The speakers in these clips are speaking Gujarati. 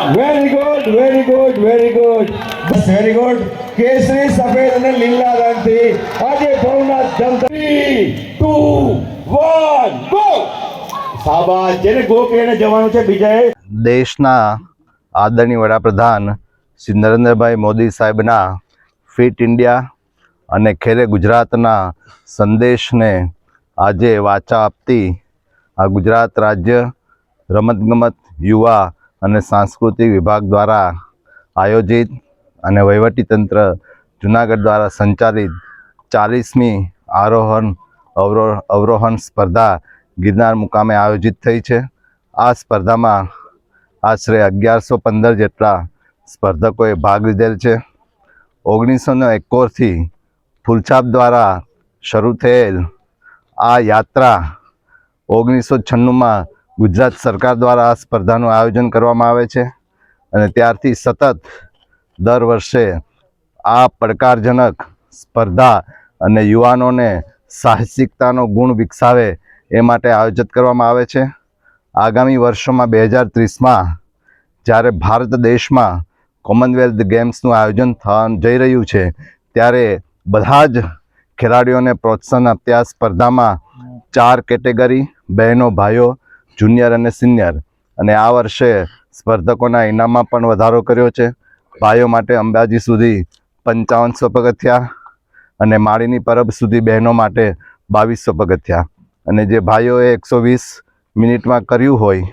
Very good, very good, very good, બસ વેરી ગુડ. કેસરી, સફેદ અને લીલા રંગથી આજે ભવનાથ જમતા 3, 2, 1 ગો. શાબાશ. જેને ગો કહીને જવાનું છે બીજાએ. દેશના આદરણીય વડાપ્રધાન શ્રી નરેન્દ્રભાઈ મોદી સાહેબના ફિટ ઇન્ડિયા અને ખેલે ગુજરાતના સંદેશને આજે વાચા આપતી આ ગુજરાત રાજ્ય રમતગમત યુવા અને સાંસ્કૃતિક વિભાગ દ્વારા આયોજિત અને વહીવટીતંત્ર જુનાગઢ દ્વારા સંચાલિત 40મી અવરોહણ સ્પર્ધા ગિરનાર મુકામે આયોજિત થઈ છે. આ સ્પર્ધામાં આશરે 1115 જેટલા સ્પર્ધકોએ ભાગ લીધેલ છે. 1971થી ફૂલછાપ દ્વારા શરૂ થયેલ આ યાત્રા 1996માં ગુજરાત સરકાર દ્વારા આ સ્પર્ધાનું આયોજન કરવામાં આવે છે અને ત્યારથી સતત દર વર્ષે આ પડકારજનક સ્પર્ધા અને યુવાનોને સાહસિકતાનો ગુણ વિકસાવે એ માટે આયોજિત કરવામાં આવે છે. આગામી વર્ષોમાં 2030માં જ્યારે ભારત દેશમાં કોમનવેલ્થ ગેમ્સનું આયોજન થવા જઈ રહ્યું છે ત્યારે બધા જ ખેલાડીઓને પ્રોત્સાહન આપતી આ સ્પર્ધામાં 4 કેટેગરી બહેનો ભાઈઓ જુનિયર અને સિનિયર અને આ વર્ષે સ્પર્ધકોના ઇનામમાં પણ વધારો કર્યો છે. ભાઈઓ માટે અંબાજી સુધી 5500 પગથિયા અને માળીની પરબ સુધી બહેનો માટે 2200 પગથિયા અને જે ભાઈઓએ 120 મિનિટમાં કર્યું હોય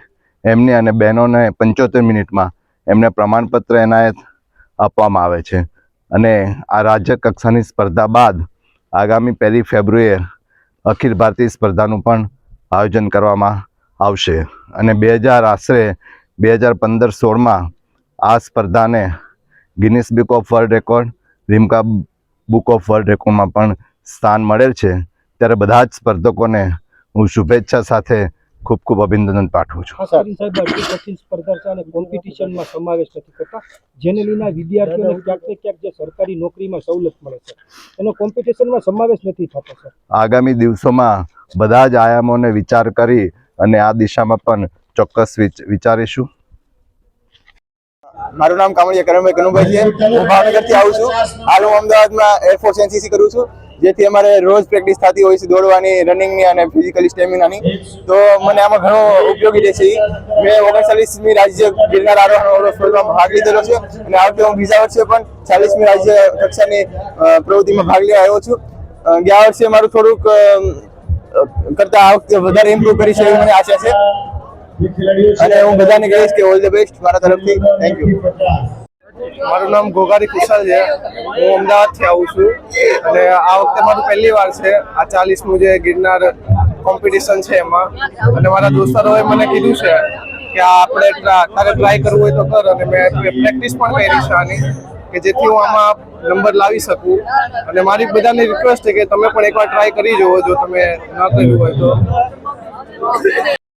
એમને અને બહેનોને 75 મિનિટમાં એમને પ્રમાણપત્ર એનાયત આપવામાં આવે છે. અને આ રાજ્ય કક્ષાની સ્પર્ધા બાદ આગામી 1 ફેબ્રુઆરીએ અખિલ ભારતીય સ્પર્ધાનું પણ આયોજન કરવામાં આવશે અને આશરે 2015-16માં આ સ્પર્ધાને Guinness book of world record, Limca book of world રેકોર્ડમાં પણ સ્થાન મળેલ છે. ત્યારે બધા જ સ્પર્ધકોને હું શુભેચ્છા સાથે ખૂબ ખૂબ અભિનંદન પાઠવું છું. સાહેબ, આટલી કઠિન સ્પર્ધા છે અને કોમ્પિટિશનમાં સમાવેશ નથી કરતા, જેને લઈને વિદ્યાર્થીઓને ક્યાંક ને ક્યાંક જે સરકારી નોકરીમાં સવલત મળે છે એનો કોમ્પિટિશનમાં સમાવેશ નથી થતો સર. આગામી દિવસોમાં બધા જ આયામોને વિચાર કરી અને આ દિશામાં પણ ચોક્કસ વિચારીશું. મારું નામ કામળિયા કરણભાઈ કનુભાઈ છે. હું ભાવનગરથી આવું છું. હાલ હું અમદાવાદમાં એરફોર્સ એનસીસી કરું છું, જેથી અમારે રોજ પ્રેક્ટિસ થતી હોય છે દોડવાની, રનિંગની અને ફિઝિકલી સ્ટેમિનાની. તો મને આમાં ઘણો ઉપયોગી રહેશે. મેં 39મી રાજ્ય ગિરનાર આરોહણ સ્પર્ધામાં ભાગ લીધેલો છે અને આ વખતે હું બીજા વર્ષે પણ 40મી રાજ્ય કક્ષાની પ્રવૃત્તિમાં ભાગ લેવા આવ્યો છું. ગયા વર્ષે મારું થોડુંક કરતાં આ વખતે વધારે ઇમ્પ્રૂવ કરી છે એવી મને આશા છે અને હું બધાને કહીશ કે ઓલ ધ બેસ્ટ મારા તરફથી. Thank you. મારું નામ ગોગારી કુશાલ છે. હું અમદાવાદથી આવું છું અને આ વખતે મારું પહેલી વાર છે આ 40મું જે ગિરનાર કોમ્પિટિશન છે એમાં. અને મારા દોસ્તારોએ મને કીધું છે કે આપણે તારે ટ્રાય કરવું હોય તો કર અને મેં પ્રેક્ટિસ પણ કરી છે આની, કે જેથી હું આમાં નંબર લાવી શકું. અને મારી બધાને રિક્વેસ્ટ છે કે તમે પણ એકવાર ટ્રાય કરી જુઓ જો તમે ન કર્યું હોય તો.